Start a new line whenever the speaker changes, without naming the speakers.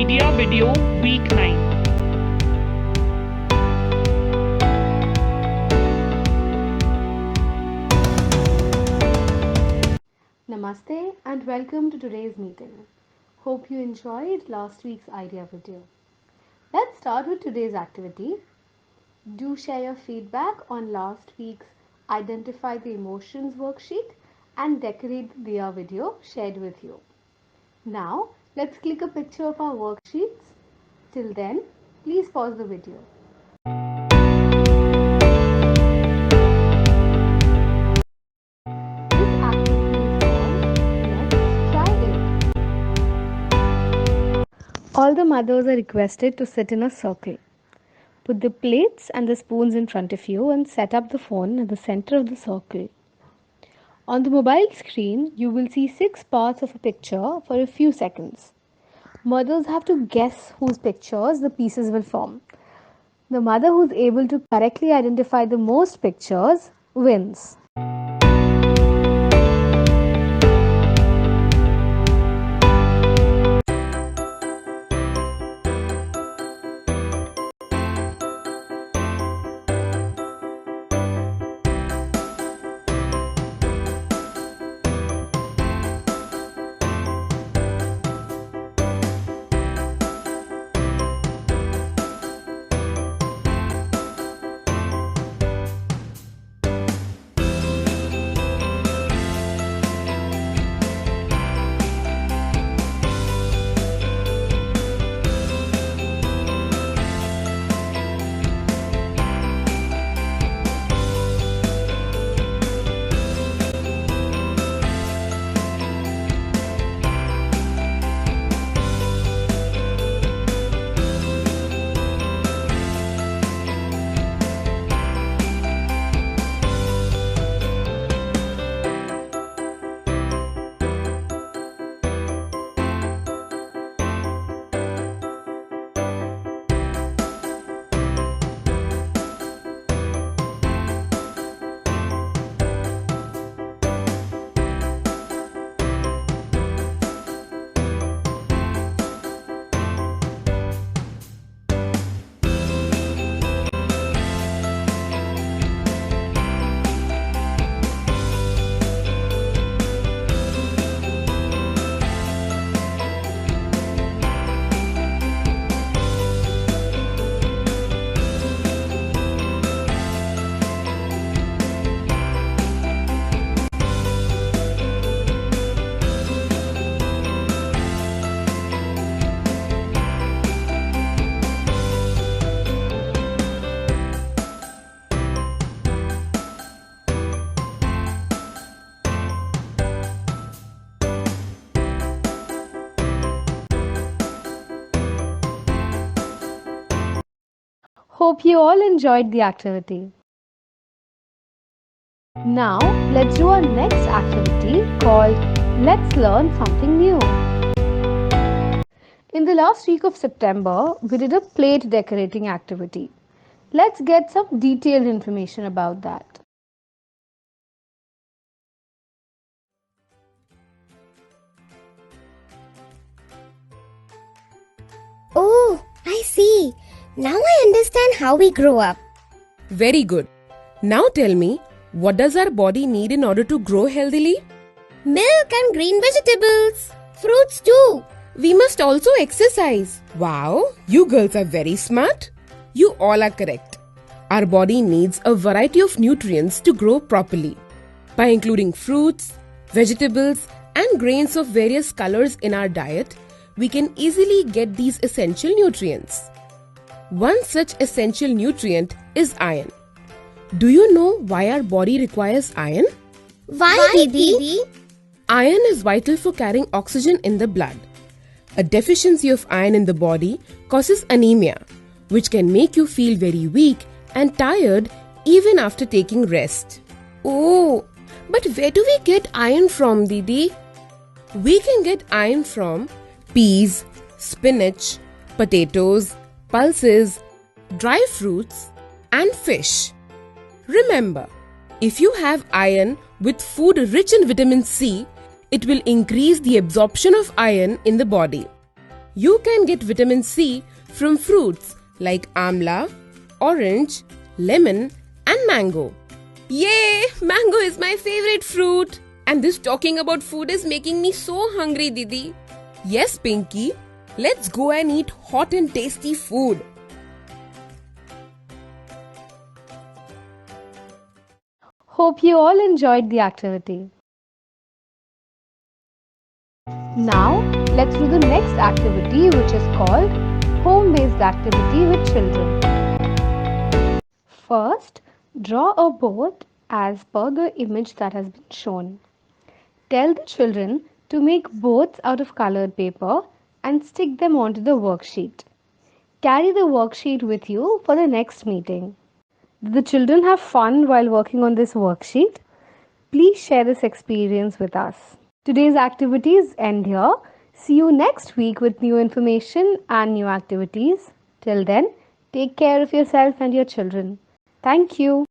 Idea Video Week 9.
Namaste and welcome to today's meeting. Hope you enjoyed last week's idea video. Let's start with today's activity. Do share your feedback on last week's Identify the Emotions worksheet and decorate the Diya video shared with you. Now, let's click a picture of our worksheets. Till then, please pause the video. This activity is called Let's Try It. All the mothers are requested to sit in a circle. Put the plates and the spoons in front of you and set up the phone at the center of the circle. On the mobile screen, you will see 6 parts of a picture for a few seconds. Mothers have to guess whose pictures the pieces will form. The mother who's able to correctly identify the most pictures wins. Hope you all enjoyed the activity. Now, let's do our next activity called Let's Learn Something New. In the last week of September, we did a plate decorating activity. Let's get some detailed information about that.
Oh, I see. Now I understand how we grow up.
Very good. Now tell me, what does our body need in order to grow healthily?
Milk and green vegetables. Fruits too.
We must also exercise. Wow, you girls are very smart. You all are correct. Our body needs a variety of nutrients to grow properly. By including fruits, vegetables, and grains of various colors in our diet, we can easily get these essential nutrients. One such essential nutrient is iron. Do you know why our body requires iron?
Why, Didi?
Iron is vital for carrying oxygen in the blood. A deficiency of iron in the body causes anemia, which can make you feel very weak and tired even after taking rest.
Oh, but where do we get iron from, Didi?
We can get iron from peas, spinach, potatoes, pulses, dry fruits, and fish. Remember, if you have iron with food rich in vitamin C, it will increase the absorption of iron in the body. You can get vitamin C from fruits like amla, orange, lemon, and mango. Yay! Mango is my favorite fruit. And this talking about food is making me so hungry, Didi. Yes, Pinky. Let's go and eat hot and tasty food.
Hope you all enjoyed the activity. Now, let's do the next activity, which is called home-based activity with children. First, draw a boat as per the image that has been shown. Tell the children to make boats out of colored paper and stick them onto the worksheet. Carry the worksheet with you for the next meeting. Did the children have fun while working on this worksheet? Please share this experience with us. Today's activities end here. See you next week with new information and new activities. Till then, take care of yourself and your children. Thank you.